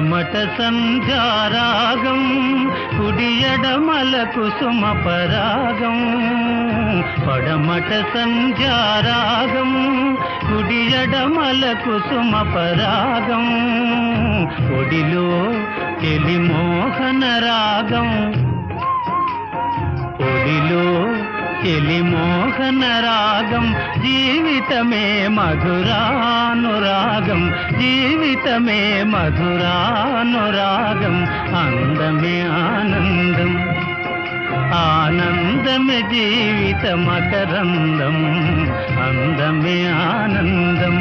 పడమట సంధ్యారాగం కుడియడమల కుసుమ పరాగం పడమట సంధ్యారాగం కుడియడమల కుసుమ పరాగం ఒడిలో చెలి మోహన రాగం ఒడిలో చెలి మోహన రాగం జీవితమే మధురానురాగం జీవితమే మధురానురాగం అందమే ఆనందం ఆనందమే జీవిత మకరందం అందమే ఆనందం